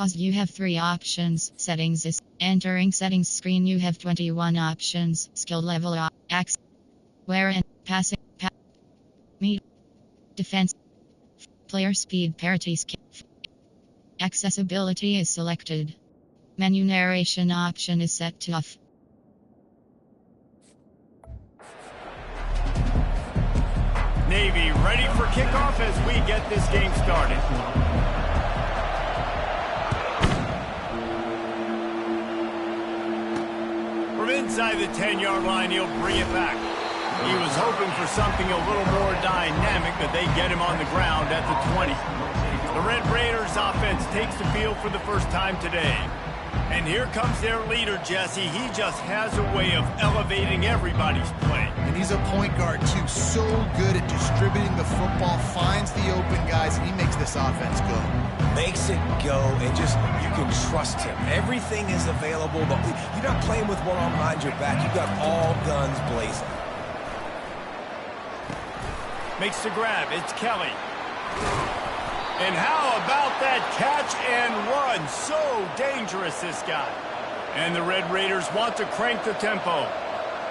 Pause. You have 3 options. Settings is entering settings screen. You have 21 options. Skill level X. Where and passing. Meet. Defense. Player speed parity. Accessibility is selected. Menu narration option is set to off. Navy ready for kickoff as we get this game started. From inside the 10-yard line, he'll bring it back. He was hoping for something a little more dynamic, but they get him on the ground at the 20. The Red Raiders offense takes the field for the first time today. And here comes their leader, Jesse. He just has a way of elevating everybody's play. And he's a point guard, too. So good at distributing the football, finds the open guys, and he makes this offense go. Makes it go, and just, you can trust him. Everything is available. You're not playing with one arm behind your back. You've got all guns blazing. Makes the grab. It's Kelly. And how about that catch and run? So dangerous, this guy. And the Red Raiders want to crank the tempo.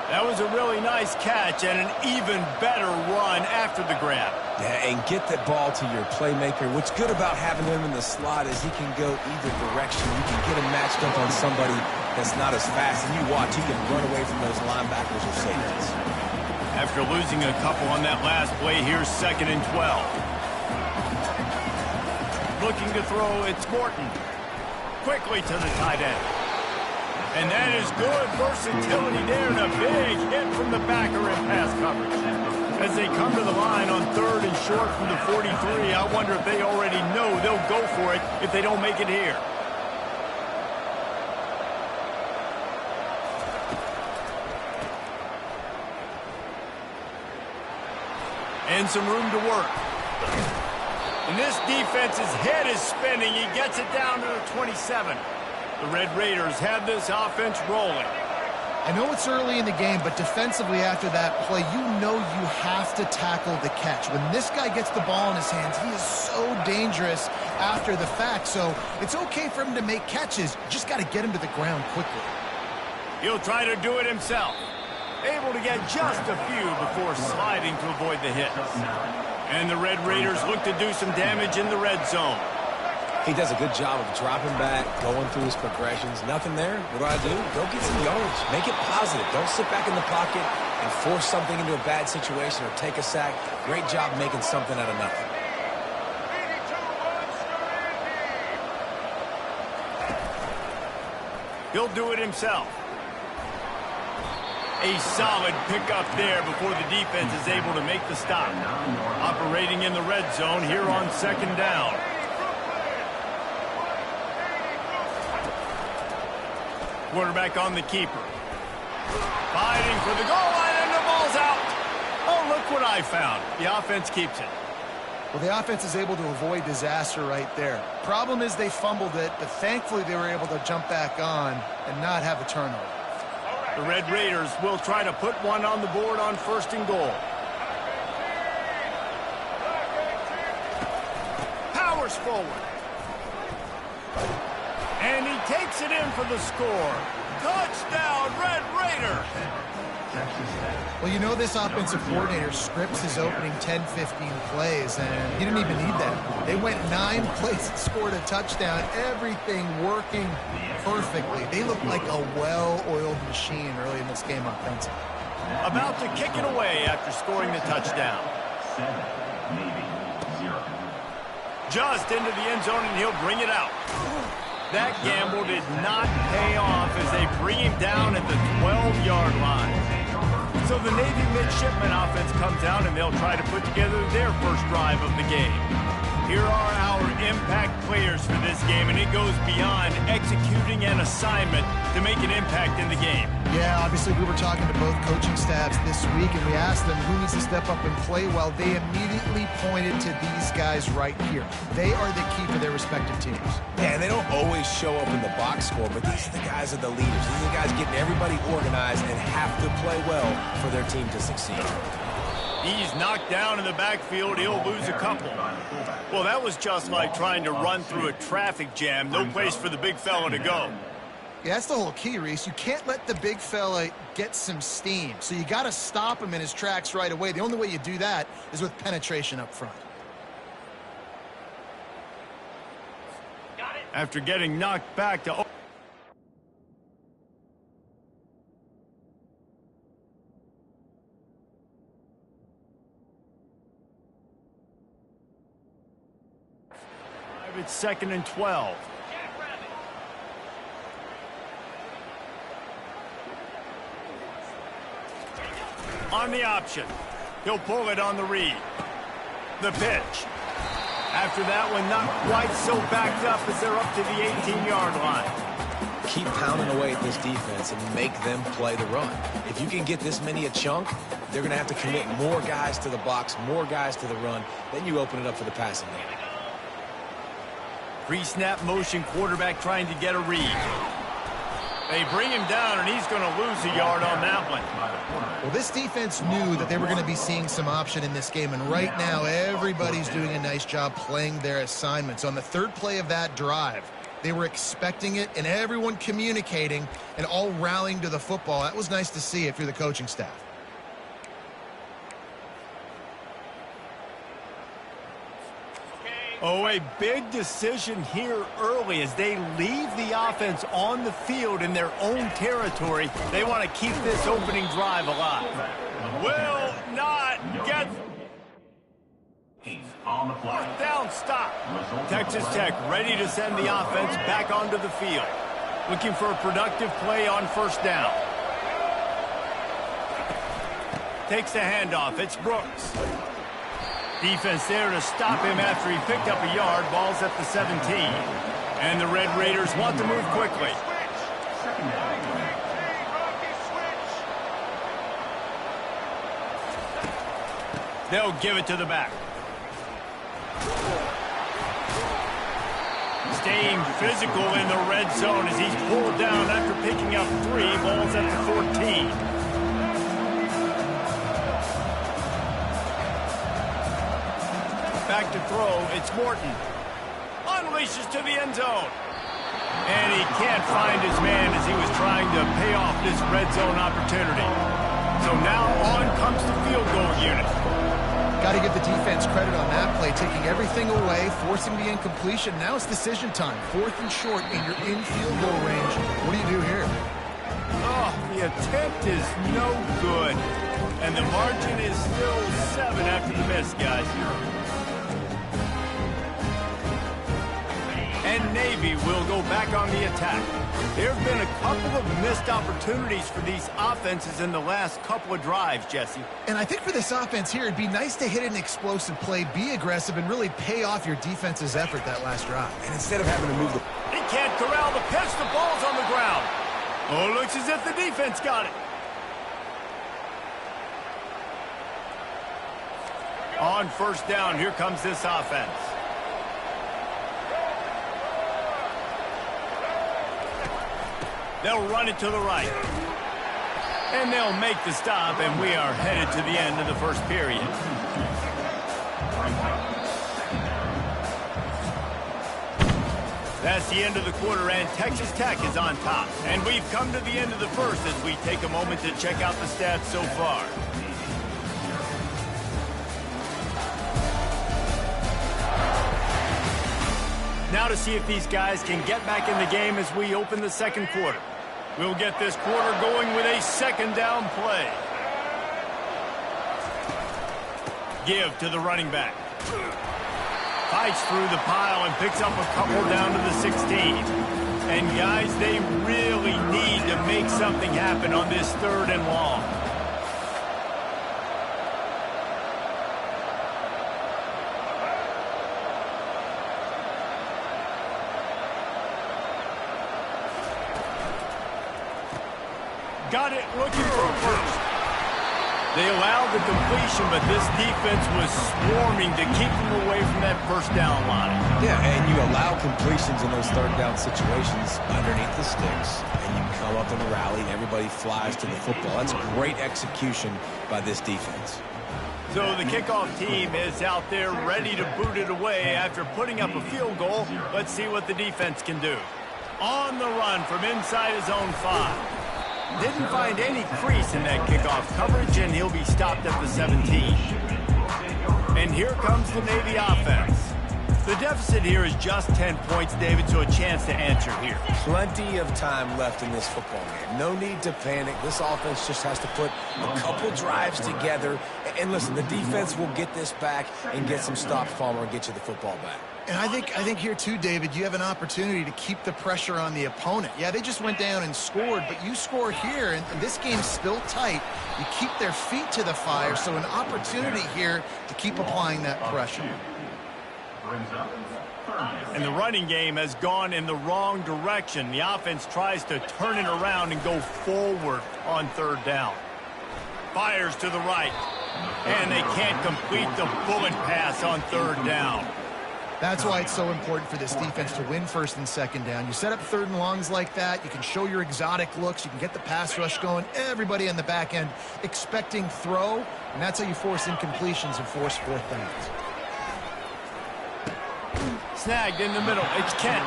That was a really nice catch and an even better run after the grab. Yeah, and get that ball to your playmaker. What's good about having him in the slot is he can go either direction. You can get him matched up on somebody that's not as fast, and you watch, he can run away from those linebackers or safeties. After losing a couple on that last play, here's 2nd and 12. Looking to throw, it's Morton. Quickly to the tight end. And that is good versatility there, and a big hit from the backer in pass coverage. As they come to the line on 3rd and short from the 43, I wonder if they already know they'll go for it if they don't make it here. And some room to work. And this defense's head is spinning. He gets it down to the 27. The Red Raiders have this offense rolling. I know it's early in the game, but defensively after that play, you know you have to tackle the catch. When this guy gets the ball in his hands, he is so dangerous after the fact. So it's okay for him to make catches. You just got to get him to the ground quickly. He'll try to do it himself. Able to get just a few before sliding to avoid the hit. And the Red Raiders look to do some damage in the red zone. He does a good job of dropping back, going through his progressions. Nothing there. What do? Go get some yardage. Make it positive. Don't sit back in the pocket and force something into a bad situation or take a sack. Great job making something out of nothing. He'll do it himself. A solid pickup there before the defense is able to make the stop. Operating in the red zone here on 2nd down. Quarterback on the keeper. Fighting for the goal line, and the ball's out. Oh, look what I found. The offense keeps it. Well, the offense is able to avoid disaster right there. Problem is they fumbled it, but thankfully they were able to jump back on and not have a turnover. The Red Raiders will try to put one on the board on 1st and goal. Powers forward. And he takes it in for the score. Touchdown, Red Raider! Well, you know this offensive coordinator scripts his opening 10, 15 plays, and he didn't even need that. They went 9 plays and scored a touchdown, everything working perfectly. They look like a well-oiled machine early in this game offensively. About to kick it away after scoring the touchdown. Just into the end zone, and he'll bring it out. That gamble did not pay off as they bring him down at the 12-yard line. So the Navy midshipman offense comes out, and they'll try to put together their first drive of the game. Here are our impact players for this game, and it goes beyond executing an assignment to make an impact in the game. Yeah, obviously we were talking to both coaching staffs this week, and we asked them who needs to step up and play well. They immediately pointed to these guys right here. They are the key for their respective teams. Yeah, and they don't always show up in the box score, but these are the guys that are the leaders. These are the guys getting everybody organized and have to play well for their team to succeed. He's knocked down in the backfield. He'll lose a couple. Well, that was just like trying to run through a traffic jam. No place for the big fella to go. Yeah, that's the whole key, Reese. You can't let the big fella get some steam. So you got to stop him in his tracks right away. The only way you do that is with penetration up front. After getting knocked back to... It's 2nd and 12. On the option. He'll pull it on the read. The pitch. After that one, not quite so backed up as they're up to the 18-yard line. Keep pounding away at this defense and make them play the run. If you can get this many a chunk, they're going to have to commit more guys to the box, more guys to the run. Then you open it up for the passing game. Pre-snap motion, quarterback trying to get a read. They bring him down, and he's going to lose a yard on that one. Well, this defense knew that they were going to be seeing some option in this game, and right now everybody's doing a nice job playing their assignments. On the third play of that drive, they were expecting it, and everyone communicating and all rallying to the football. That was nice to see if you're the coaching staff. Oh, a big decision here early as they leave the offense on the field in their own territory. They want to keep this opening drive alive. Will not get... Fourth down stop. Texas Tech ready to send the offense back onto the field. Looking for a productive play on first down. Takes the handoff. It's Brooks. Defense there to stop him after he picked up a yard. Ball's at the 17. And the Red Raiders want to move quickly. They'll give it to the back. Staying physical in the red zone as he's pulled down after picking up 3. Ball's at the 14. Back to throw, it's Morton. Unleashes to the end zone. And he can't find his man as he was trying to pay off this red zone opportunity. So now on comes the field goal unit. Got to give the defense credit on that play, taking everything away, forcing the incompletion. Now it's decision time. 4th and short, and you're in field goal range. What do you do here? Oh, the attempt is no good. And the margin is still 7 after the miss, guys. And Navy will go back on the attack. There have been a couple of missed opportunities for these offenses in the last couple of drives, Jesse. And I think for this offense here, it'd be nice to hit an explosive play, be aggressive, and really pay off your defense's effort that last drive. And instead of having to move the... He can't corral the pitch. The ball's on the ground. Oh, looks as if the defense got it. On first down, here comes this offense. They'll run it to the right. And they'll make the stop, and we are headed to the end of the first period. That's the end of the quarter, and Texas Tech is on top. And we've come to the end of the first as we take a moment to check out the stats so far. Now to see if these guys can get back in the game as we open the second quarter. We'll get this quarter going with a second down play. Give to the running back. Fights through the pile and picks up a couple down to the 16. And guys, they really need to make something happen on this 3rd and long. Got it, looking for a first. They allowed the completion, but this defense was swarming to keep them away from that first down line. Yeah, and you allow completions in those 3rd down situations underneath the sticks, and you come up in a rally, and everybody flies to the football. That's great execution by this defense. So the kickoff team is out there ready to boot it away after putting up a field goal. Let's see what the defense can do. On the run from inside his own 5. Didn't find any crease in that kickoff coverage, and he'll be stopped at the 17. And here comes the Navy offense. The deficit here is just 10 points, David, so a chance to answer here. Plenty of time left in this football game. No need to panic. This offense just has to put a couple drives together. And listen, the defense will get this back and get some stops, Palmer, and get you the football back. And I think here too, David, you have an opportunity to keep the pressure on the opponent. Yeah, they just went down and scored, but you score here, and this game's still tight. You keep their feet to the fire, so an opportunity here to keep applying that pressure. And the running game has gone in the wrong direction. The offense tries to turn it around and go forward on 3rd down. Fires to the right. And they can't complete the bullet pass on 3rd down. That's why it's so important for this defense to win 1st and 2nd down. You set up 3rd and longs like that. You can show your exotic looks. You can get the pass rush going. Everybody on the back end expecting throw. And that's how you force incompletions and force 4th downs. Snagged in the middle. It's Kent.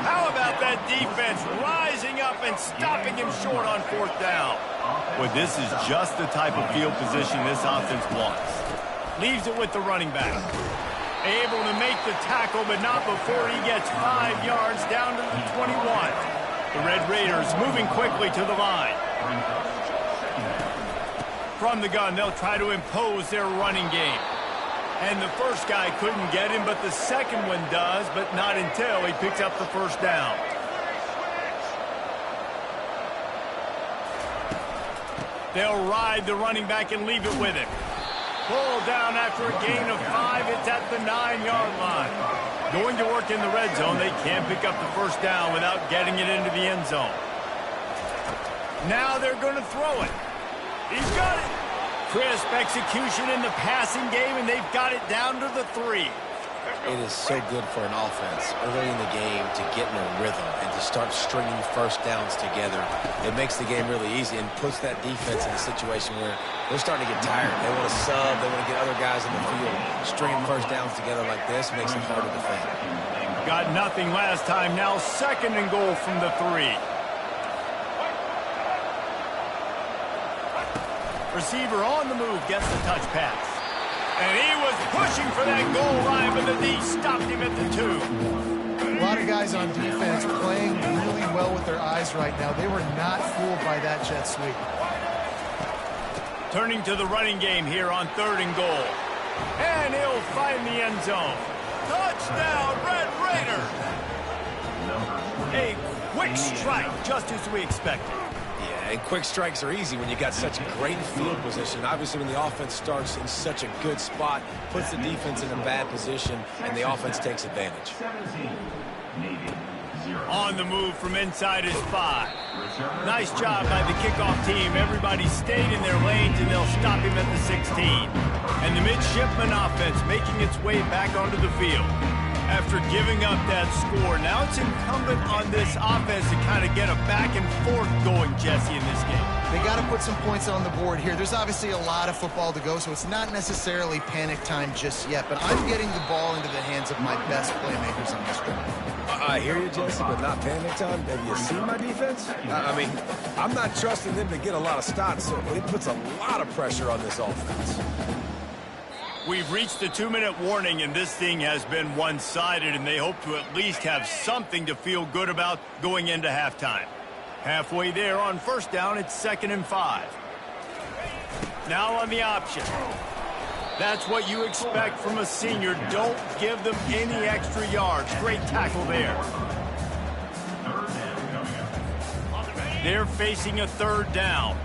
How about that defense rising up and stopping him short on 4th down? Well, this is just the type of field position this offense wants. Leaves it with the running back. Able to make the tackle, but not before he gets 5 yards down to the 21. The Red Raiders moving quickly to the line. From the gun, they'll try to impose their running game. And the first guy couldn't get him, but the second one does, but not until he picks up the 1st down. They'll ride the running back and leave it with him. Pulled down after a gain of 5. It's at the 9-yard line. Going to work in the red zone. They can't pick up the 1st down without getting it into the end zone. Now they're going to throw it. He's got it. Crisp execution in the passing game, and they've got it down to the 3. It is so good for an offense early in the game to get in a rhythm and to start stringing 1st downs together. It makes the game really easy and puts that defense in a situation where they're starting to get tired. They want to sub. They want to get other guys in the field. Stringing 1st downs together like this makes it hard to defend. Got nothing last time. Now 2nd and goal from the 3. Receiver on the move gets the touch pass. And he was pushing for that goal line, but the D stopped him at the 2. A lot of guys on defense playing really well with their eyes right now. They were not fooled by that jet sweep. Turning to the running game here on 3rd and goal. And he'll find the end zone. Touchdown, Red Raiders! A quick strike, just as we expected. And quick strikes are easy when you got such great field position. Obviously, when the offense starts in such a good spot, puts the defense in a bad position, and the offense takes advantage. On the move from inside his 5. Nice job by the kickoff team. Everybody stayed in their lanes, and they'll stop him at the 16. And the midshipman offense making its way back onto the field. After giving up that score, now it's incumbent on this offense to kind of get a back and forth going, Jesse, in this game. They got to put some points on the board here. There's obviously a lot of football to go, so it's not necessarily panic time just yet, but I'm getting the ball into the hands of my best playmakers on this drive. I hear you, Jesse, but not panic time. Have you seen my defense? I mean, I'm not trusting them to get a lot of stops, so it puts a lot of pressure on this offense. We've reached the 2-minute warning, and this thing has been one-sided, and they hope to at least have something to feel good about going into halftime. Halfway there on 1st down, it's 2nd and 5. Now on the option. That's what you expect from a senior. Don't give them any extra yards. Great tackle there. They're facing a 3rd down.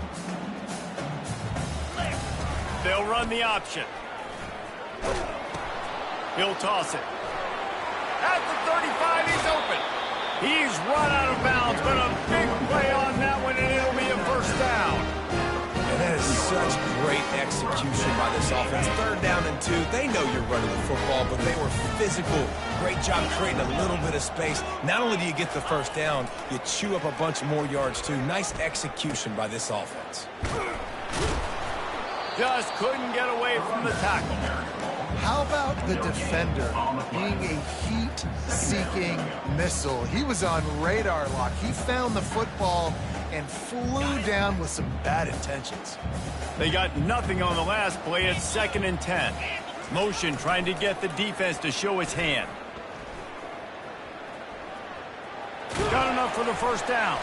They'll run the option. He'll toss it. At the 35, he's open. He's run out of bounds, but a big play on that one, and it'll be a 1st down. And that is such great execution by this offense. 3rd down and 2. They know you're running the football, but they were physical. Great job creating a little bit of space. Not only do you get the 1st down, you chew up a bunch more yards, too. Nice execution by this offense. Just couldn't get away from the tackle. How about the defender being a heat-seeking missile? He was on radar lock. He found the football and flew down with some bad intentions. They got nothing on the last play at 2nd and 10. Motion trying to get the defense to show its hand. Got enough for the first down.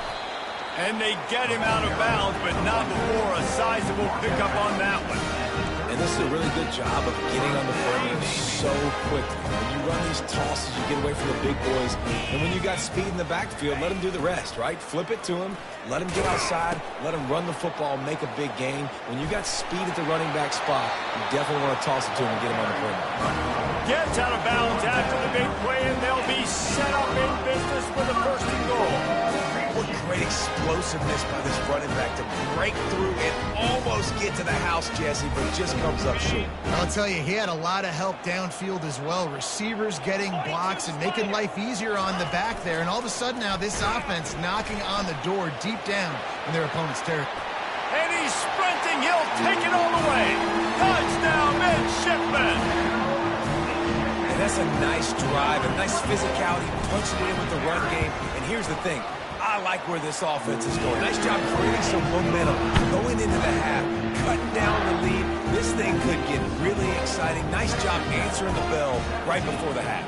And they get him out of bounds, but not before a sizable pickup on that one. And this is a really good job of getting on the perimeter so quickly. When you run these tosses, you get away from the big boys. And when you got speed in the backfield, let him do the rest, right? Flip it to him, let him get outside, let him run the football, make a big gain. When you got speed at the running back spot, you definitely want to toss it to him and get him on the perimeter. Gets out of bounds after the big play, and they'll be set up in business with a 1st and goal. What great explosiveness by this running back to break through and almost get to the house, Jesse, but just comes up short. I'll tell you, he had a lot of help downfield as well. Receivers getting blocks and making life easier on the back there. And all of a sudden now this offense knocking on the door deep down in their opponent's territory. And he's sprinting. He'll take it all the way. Touchdown, midshipman. And that's a nice drive, a nice physicality, punching it in with the run game. And here's the thing. I like where this offense is going. Nice job creating some momentum going into the half, cutting down the lead. This thing could get really exciting. Nice job answering the bell right before the half.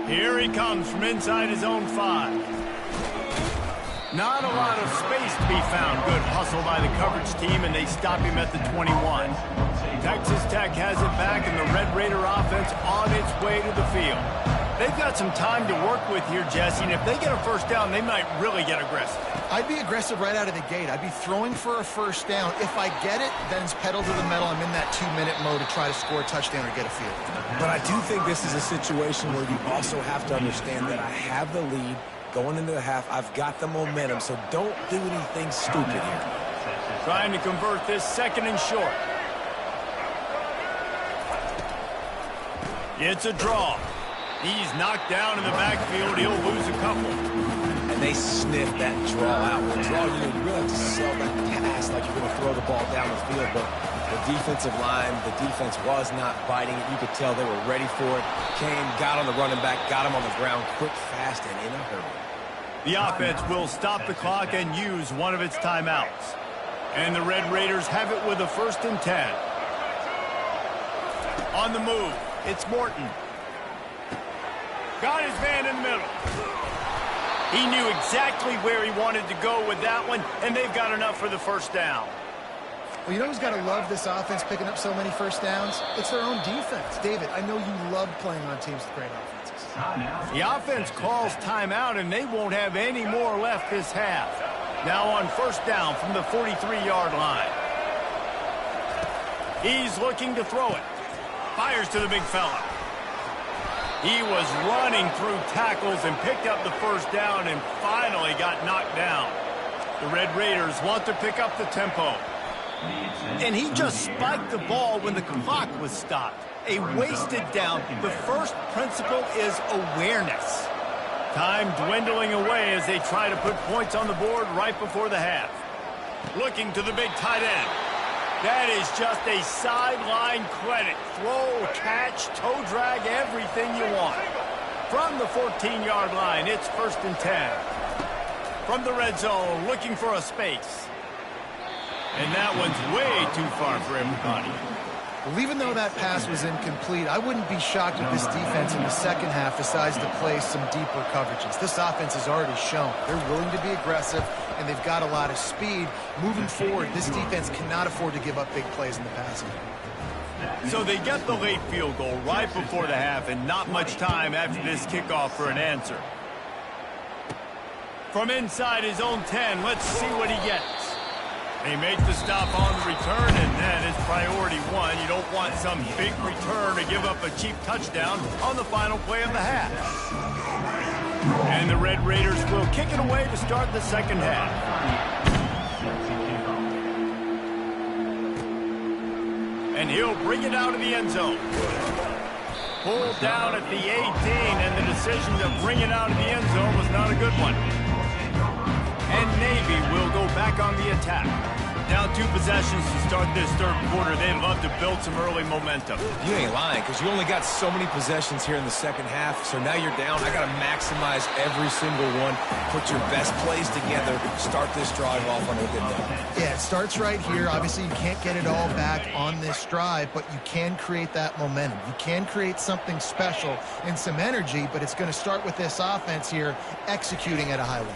Here he comes from inside his own 5. Not a lot of space to be found. Good hustle by the coverage team, and they stop him at the 21. Texas Tech has it back, and the Red Raider offense on its way to the field. They've got some time to work with here, Jesse, and if they get a 1st down, they might really get aggressive. I'd be aggressive right out of the gate. I'd be throwing for a 1st down. If I get it, then it's pedal to the metal. I'm in that 2-minute mode to try to score a touchdown or get a field. But I do think this is a situation where you also have to understand that I have the lead going into the half. I've got the momentum, so don't do anything stupid here. Trying to convert this 2nd and short. It's a draw. He's knocked down in the backfield. He'll lose a couple. And they sniff that draw out. With draw, you really have to sell that pass like you're going to throw the ball down the field. But the defensive line, the defense was not biting it. You could tell they were ready for it. Came, got on the running back, got him on the ground quick, fast, and in a hurry. The offense will stop the clock and use one of its timeouts. And the Red Raiders have it with a 1st and 10. On the move, it's Morton. Got his man in the middle. He knew exactly where he wanted to go with that one, and they've got enough for the 1st down. Well, you know who's got to love this offense picking up so many 1st downs? It's their own defense. David, I know you love playing on teams with great offenses. The offense calls timeout, and they won't have any more left this half. Now on 1st down from the 43-yard line. He's looking to throw it. Fires to the big fella. He was running through tackles and picked up the 1st down and finally got knocked down. The Red Raiders want to pick up the tempo. And he just spiked the ball when the clock was stopped. A wasted down. The first principle is awareness. Time dwindling away as they try to put points on the board right before the half. Looking to the big tight end. That is just a sideline credit. Throw, catch, toe drag, everything you want. From the 14-yard line, it's 1st and 10. From the red zone, looking for a space. And that one's way too far for everybody. Well, even though that pass was incomplete, I wouldn't be shocked if this defense in the 2nd half decides to play some deeper coverages. This offense has already shown they're willing to be aggressive, and they've got a lot of speed. Moving forward, this defense cannot afford to give up big plays in the passing game. So they get the late field goal right before the half, and not much time after this kickoff for an answer. From inside his own 10, let's see what he gets. They make the stop on the return, and that is priority 1. You don't want some big return to give up a cheap touchdown on the final play of the half. And the Red Raiders will kick it away to start the 2nd half. And he'll bring it out of the end zone. Pulled down at the 18, and the decision to bring it out of the end zone was not a good one. And Navy will go back on the attack. Down 2 possessions to start this third quarter. They'd love to build some early momentum. You ain't lying, because you only got so many possessions here in the second half, so now you're down. I got to maximize every single one. Put your best plays together. Start this drive off on a good note. Yeah, it starts right here. Obviously, you can't get it all back on this drive, but you can create that momentum. You can create something special and some energy, but it's going to start with this offense here executing at a high level.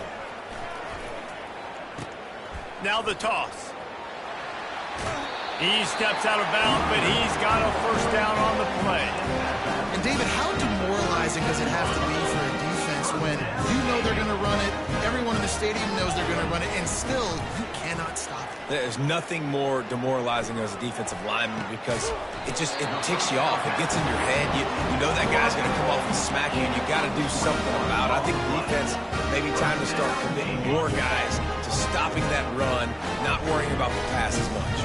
Now the toss. He steps out of bounds, but he's got a first down on the play. And David, how demoralizing does it have to be for a defense when you know they're going to run it, everyone in the stadium knows they're going to run it, and still you cannot stop it? There's nothing more demoralizing as a defensive lineman because it ticks you off. It gets in your head. You know that guy's going to come off and smack you, and you got to do something about it. I think defense, maybe time to start committing more guys to stopping that run, not worrying about the pass as much.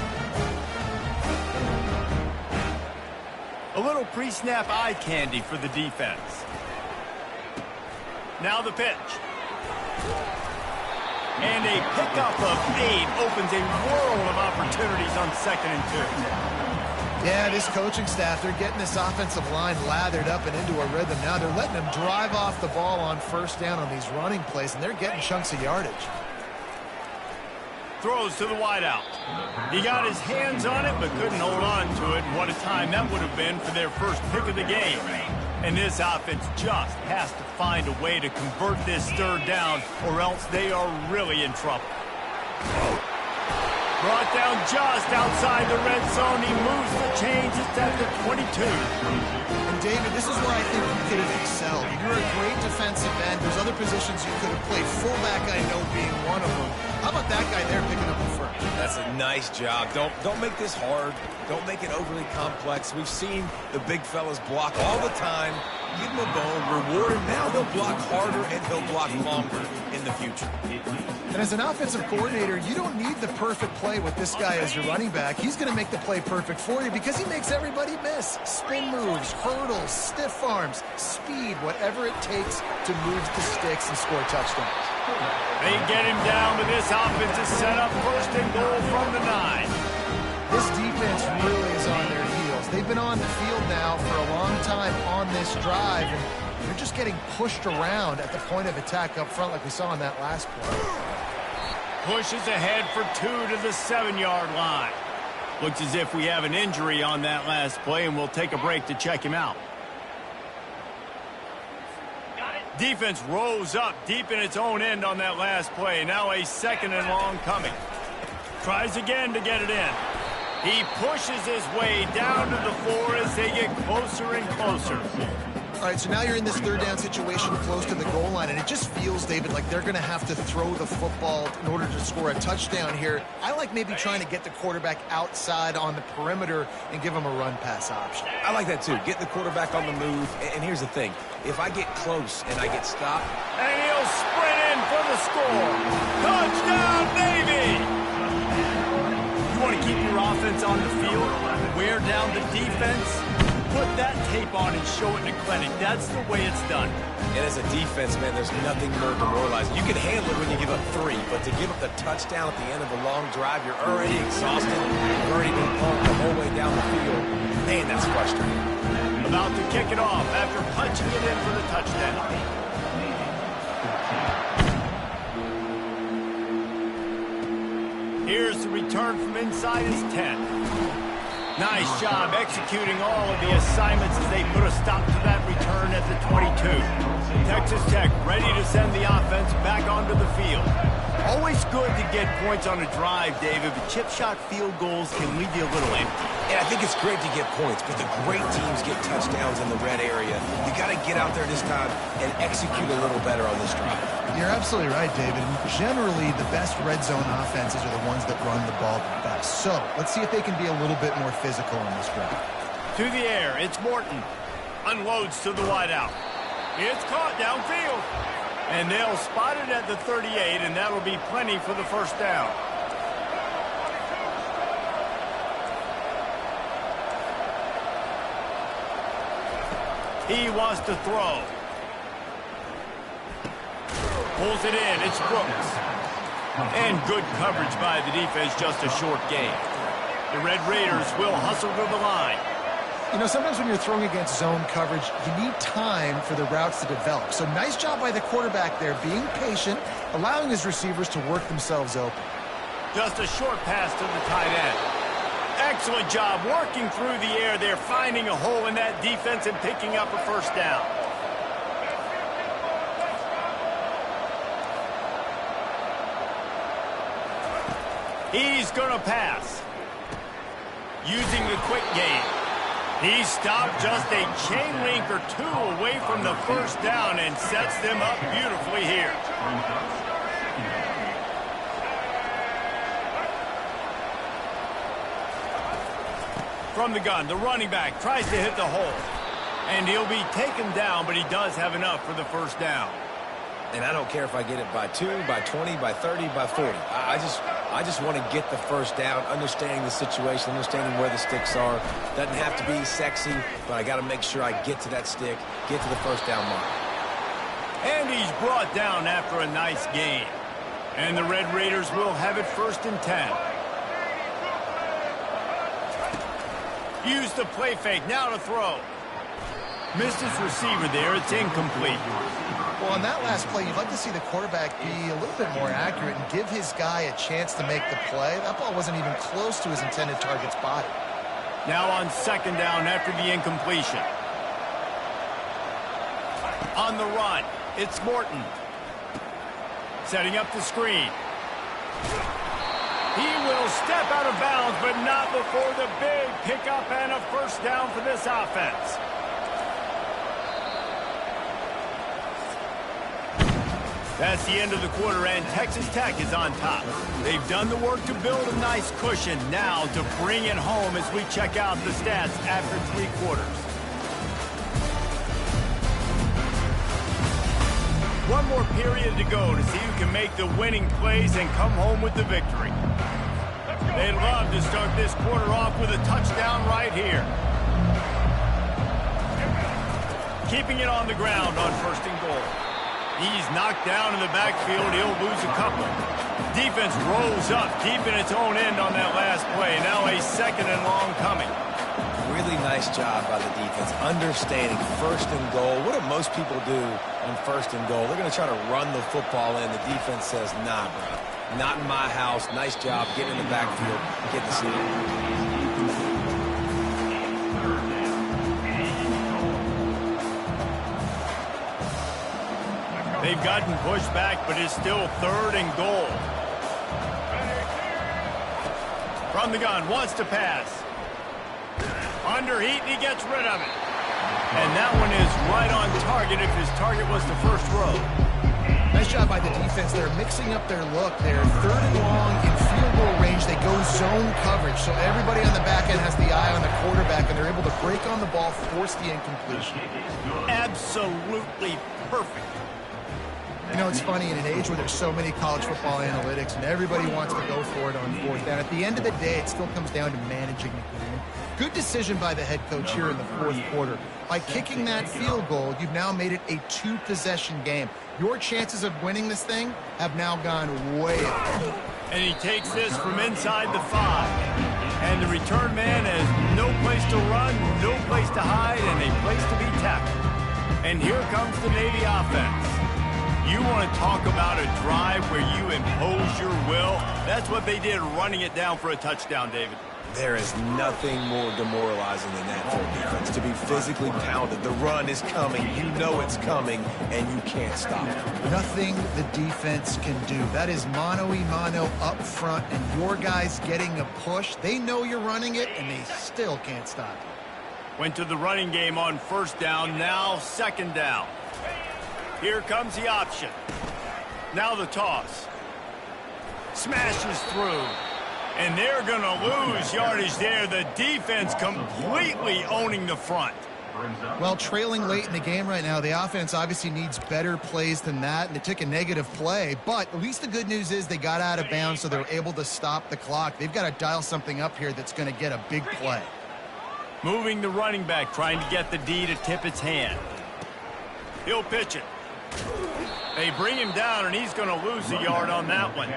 A little pre-snap eye candy for the defense. Now the pitch. And a pickup of 8 opens a world of opportunities on 2nd and 2. Yeah, this coaching staff, they're getting this offensive line lathered up and into a rhythm now. They're letting them drive off the ball on first down on these running plays, and they're getting chunks of yardage. Throws to the wideout. He got his hands on it, but couldn't hold on to it. And what a time that would have been for their first pick of the game. And this offense just has to find a way to convert this third down, or else they are really in trouble. Brought down just outside the red zone. He moves the chains. It's at the 22. And David, this is where I think you could have excelled. You're a great defensive end. There's other positions you could have played. Fullback, I know, being one of them. How about that guy there picking up the first? That's a nice job. Don't make this hard. Don't make it overly complex. We've seen the big fellas block all the time. Give him a bone, reward him. Now he'll block harder and he'll block longer in the future. And as an offensive coordinator, you don't need the perfect play with this guy as your running back. He's going to make the play perfect for you because he makes everybody miss. Spin moves, hurdles, stiff arms, speed, whatever it takes to move the sticks and score touchdowns. They get him down, but this offense is set up 1st and goal from the 9. This defense really is on their heels. They've been on the field now for a long time on this drive, and they're just getting pushed around at the point of attack up front like we saw in that last play. Pushes ahead for 2 to the 7-yard line. Looks as if we have an injury on that last play, and we'll take a break to check him out. Defense rose up deep in its own end on that last play. Now a 2nd and long coming. Tries again to get it in. He pushes his way down to the floor as they get closer and closer. All right, so now you're in this third down situation close to the goal line, and it just feels, David, like they're going to have to throw the football in order to score a touchdown here. I like maybe trying to get the quarterback outside on the perimeter and give him a run-pass option. I like that, too. Get the quarterback on the move. And here's the thing. If I get close and I get stopped... And he'll sprint in for the score. Touchdown, Navy! You want to keep your offense on the field, wear down the defense, put that tape on and show it in a clinic. That's the way it's done. And as a defense, man, there's nothing more demoralizing. You can handle it when you give up 3, but to give up the touchdown at the end of a long drive, you're already exhausted. You've already been pumped the whole way down the field. Man, that's frustrating. About to kick it off after punching it in for the touchdown. Here's the return from inside his 10. Nice job executing all of the assignments as they put a stop to that return at the 22. Texas Tech ready to send the offense back onto the field. Always good to get points on a drive, David, but chip shot field goals can leave you a little empty. Yeah, I think it's great to get points, but the great teams get touchdowns in the red area. You got to get out there this time and execute a little better on this drive. You're absolutely right, David. Generally, the best red zone offenses are the ones that run the ball the best. So let's see if they can be a little bit more physical on this drive. To the air, it's Morton. Unloads to the wideout. It's caught downfield. And they'll spot it at the 38, and that'll be plenty for the first down. He wants to throw. Pulls it in. It's Brooks. And good coverage by the defense, just a short gain. The Red Raiders will hustle to the line. You know, sometimes when you're throwing against zone coverage, you need time for the routes to develop. So nice job by the quarterback there, being patient, allowing his receivers to work themselves open. Just a short pass to the tight end. Excellent job working through the air there, finding a hole in that defense and picking up a first down. He's going to pass. Using the quick game. He stopped just a chain link or two away from the first down and sets them up beautifully here. From the gun, the running back tries to hit the hole. And he'll be taken down, but he does have enough for the first down. And I don't care if I get it by 2, by 20, by 30, by 40. I just want to get the first down, understanding the situation, understanding where the sticks are. Doesn't have to be sexy, but I got to make sure I get to that stick, get to the first down mark. And he's brought down after a nice gain. And the Red Raiders will have it 1st and 10. Use the play fake, now to throw. Missed his receiver there, it's incomplete. Well, on that last play, you'd like to see the quarterback be a little bit more accurate and give his guy a chance to make the play. That ball wasn't even close to his intended target's body. Now on 2nd down after the incompletion. On the run, it's Morton. Setting up the screen. He will step out of bounds, but not before the big pickup and a first down for this offense. That's the end of the quarter, and Texas Tech is on top. They've done the work to build a nice cushion. Now to bring it home as we check out the stats after 3 quarters. One more period to go to see who can make the winning plays and come home with the victory. They'd love to start this quarter off with a touchdown right here. Keeping it on the ground on 1st and goal. He's knocked down in the backfield. He'll lose a couple. Defense rolls up deep in its own end on that last play. Now a 2nd and long coming. Really nice job by the defense, understanding 1st and goal. What do most people do on 1st and goal? They're going to try to run the football in. The defense says, nah, bro. Not in my house. Nice job getting in the backfield, getting the seat. They've gotten pushed back, but it's still 3rd and goal. From the gun, wants to pass. Under heat, and he gets rid of it. And that one is right on target if his target was the first row. Nice job by the defense. They're mixing up their look. They're 3rd and long in field goal range. They go zone coverage. So everybody on the back end has the eye on the quarterback, and they're able to break on the ball, force the incompletion. Absolutely perfect. You know, it's funny, in an age where there's so many college football analytics and everybody wants to go for it on 4th down, at the end of the day, it still comes down to managing the game. Good decision by the head coach here in the 4th quarter. By kicking that field goal, you've now made it a 2-possession game. Your chances of winning this thing have now gone way up. And he takes this from inside the 5. And the return man has no place to run, no place to hide, and a place to be tackled. And here comes the Navy offense. You want to talk about a drive where you impose your will? That's what they did, running it down for a touchdown, David. There is nothing more demoralizing than that for a defense, to be physically pounded. The run is coming. You know it's coming, and you can't stop it. Nothing the defense can do. That is mano-a-mano up front, and your guys getting a push. They know you're running it, and they still can't stop it. Went to the running game on 1st down, now 2nd down. Here comes the option. Now the toss. Smashes through. And they're going to lose yardage there. The defense completely owning the front. Well, trailing late in the game right now, the offense obviously needs better plays than that, and they took a negative play. But at least the good news is they got out of bounds, so they're able to stop the clock. They've got to dial something up here that's going to get a big play. Moving the running back, trying to get the D to tip its hand. He'll pitch it. They bring him down, and he's going to lose a yard on that one.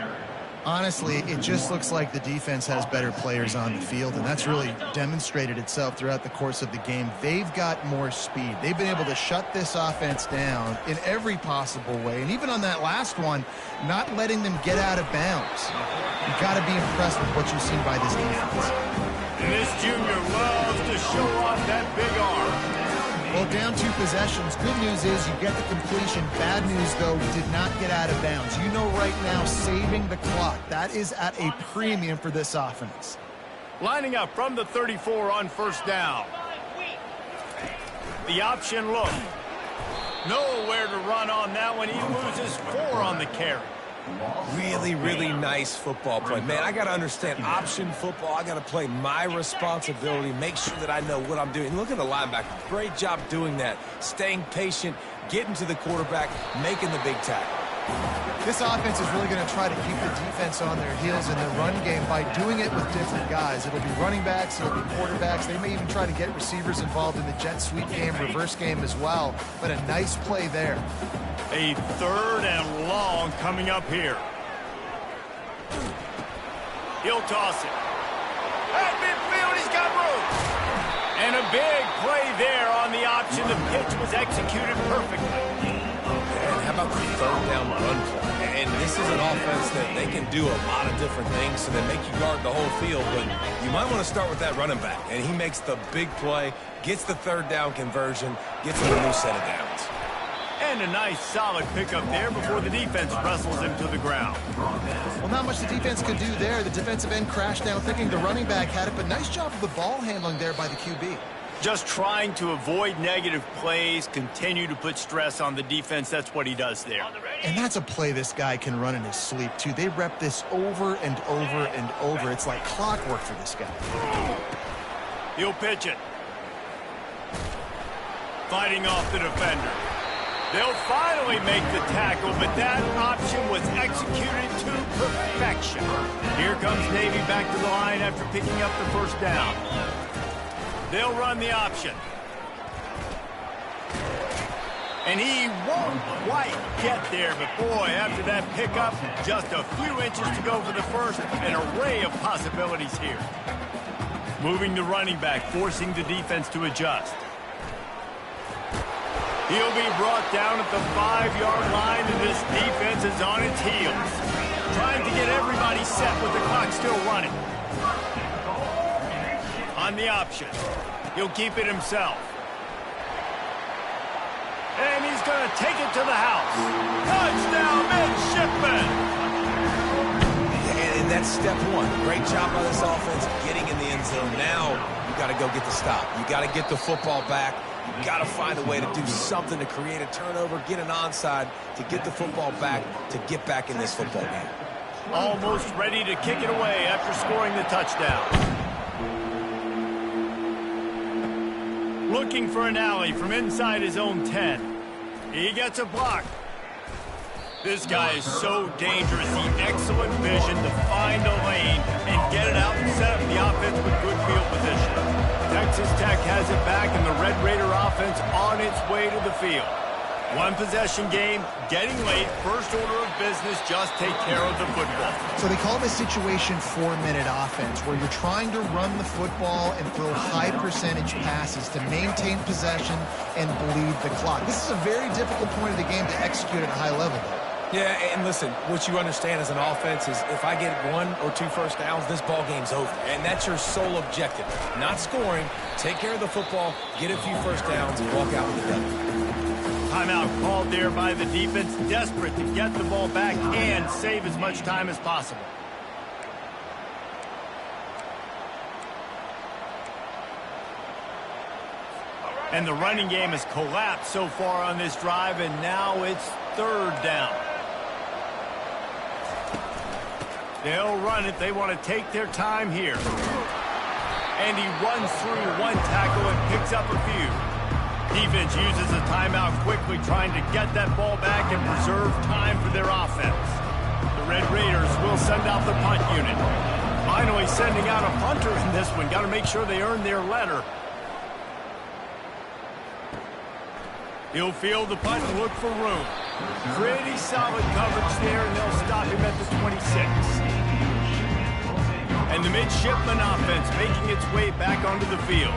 Honestly, it just looks like the defense has better players on the field, and that's really demonstrated itself throughout the course of the game. They've got more speed. They've been able to shut this offense down in every possible way, and even on that last one, not letting them get out of bounds. You've got to be impressed with what you've seen by this defense. And this junior loves to show off that big arm. Well, down 2 possessions. Good news is you get the completion. Bad news, though, did not get out of bounds. You know right now, saving the clock. That is at a premium for this offense. Lining up from the 34 on first down. The option look. Nowhere to run on that one. He loses 4 on the carry. Really, really nice football play. Man, I got to understand option football. I got to play my responsibility, make sure that I know what I'm doing. Look at the linebacker. Great job doing that. Staying patient, getting to the quarterback, making the big tackle. This offense is really going to try to keep the defense on their heels in the run game by doing it with different guys. It'll be running backs, it'll be quarterbacks. They may even try to get receivers involved in the jet sweep game, reverse game as well. But a nice play there. A 3rd and long coming up here. He'll toss it. At midfield, he's got room. And a big play there on the option. The pitch was executed perfectly. And how about the 3rd down run play? And this is an offense that they can do a lot of different things, so they make you guard the whole field. But you might want to start with that running back. And he makes the big play, gets the 3rd down conversion, gets him a new set of downs. And a nice solid pickup there before the defense wrestles him to the ground. Well, not much the defense could do there. The defensive end crashed down thinking the running back had it, but nice job of the ball handling there by the QB. Just trying to avoid negative plays, continue to put stress on the defense. That's what he does there. And that's a play this guy can run in his sleep, too. They rep this over and over and over. It's like clockwork for this guy. He'll pitch it. Fighting off the defender. They'll finally make the tackle, but that option was executed to perfection. Here comes Navy back to the line after picking up the first down. They'll run the option. And he won't quite get there, but boy, after that pickup, just a few inches to go for the first. An array of possibilities here. Moving the running back, forcing the defense to adjust. He'll be brought down at the 5-yard line, and this defense is on its heels. Trying to get everybody set with the clock still running. On the option. He'll keep it himself. And he's going to take it to the house. Touchdown, midshipman! And that's step 1. Great job by this offense getting in the end zone. Now you got to go get the stop. You got to get the football back. You got to find a way to do something to create a turnover, get an onside, to get the football back, to get back in this football game. Almost ready to kick it away after scoring the touchdown. Looking for an alley from inside his own 10. He gets a block. This guy is so dangerous. The excellent vision to find a lane and get it out and set up the offense with good field position. Texas Tech has it back, and the Red Raider offense on its way to the field. One possession game, getting late, first order of business, just take care of the football. So they call this situation 4-minute offense, where you're trying to run the football and throw high percentage passes to maintain possession and bleed the clock. This is a very difficult point of the game to execute at a high level. Yeah, and listen, what you understand as an offense is if I get 1 or 2 first downs, this ball game's over. And that's your sole objective. Not scoring, take care of the football, get a few first downs, and walk out with a W. Timeout called there by the defense, desperate to get the ball back and save as much time as possible. And the running game has collapsed so far on this drive, and now it's 3rd down. They'll run it. They want to take their time here. And he runs through 1 tackle and picks up a few. Defense uses a timeout quickly, trying to get that ball back and preserve time for their offense. The Red Raiders will send out the punt unit. Finally sending out a punter in this one. Got to make sure they earn their letter. He'll field the punt and look for room. Pretty solid coverage there, and they'll stop him at the 26. And the midshipman offense making its way back onto the field.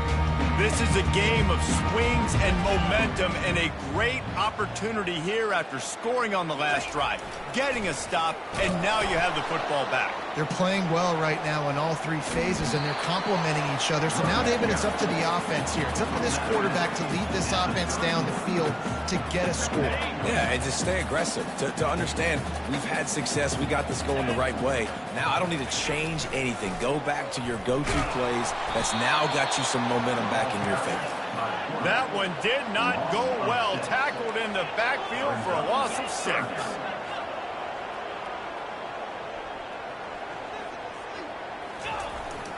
This is a game of swings and momentum, and a great opportunity here after scoring on the last drive, getting a stop, and now you have the football back. They're playing well right now in all three phases, and they're complementing each other. So now, David, it's up to the offense here. It's up to this quarterback to lead this offense down the field to get a score. Yeah, and to stay aggressive, to understand we've had success, we got this going the right way. Now I don't need to change anything. Go back to your go-to plays. That's now got you some momentum back in your favor. That one did not go well. Tackled in the backfield for a loss of 6.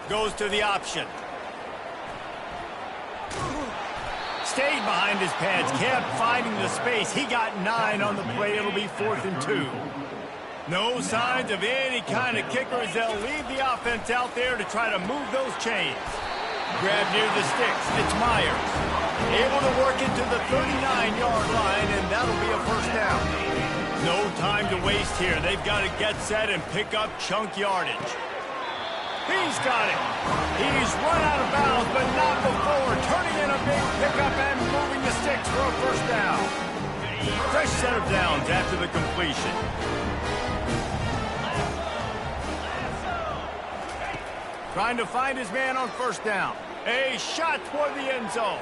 Goes to the option. Stayed behind his pads, kept finding the space. He got 9 on the play. It'll be 4th and 2. No signs of any kind of kickers. They'll leave the offense out there to try to move those chains. Grab near the sticks. It's Myers. Able to work it to the 39-yard line, and that'll be a first down. No time to waste here. They've got to get set and pick up chunk yardage. He's got it. He's run out of bounds, but not before. Turning in a big pickup and moving the sticks for a first down. Fresh set of downs after the completion. Trying to find his man on first down. A shot toward the end zone.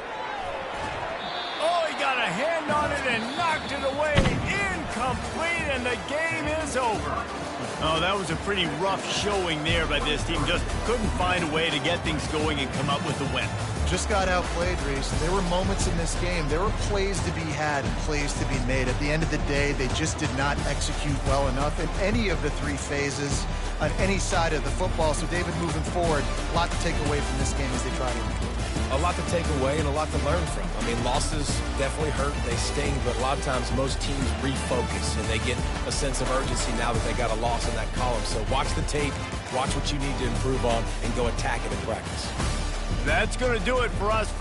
Oh, he got a hand on it and knocked it away. Incomplete, and the game is over. Oh, that was a pretty rough showing there by this team. Just couldn't find a way to get things going and come up with a win. Just got outplayed, Reese. There were moments in this game. There were plays to be had and plays to be made. At the end of the day, they just did not execute well enough in any of the three phases on any side of the football. So, David, moving forward, a lot to take away from this game as they try to improve. A lot to take away and a lot to learn from. I mean, losses definitely hurt, they sting, but a lot of times most teams refocus and they get a sense of urgency now that they got a loss in that column. So watch the tape, watch what you need to improve on, and go attack it in practice. That's going to do it for us.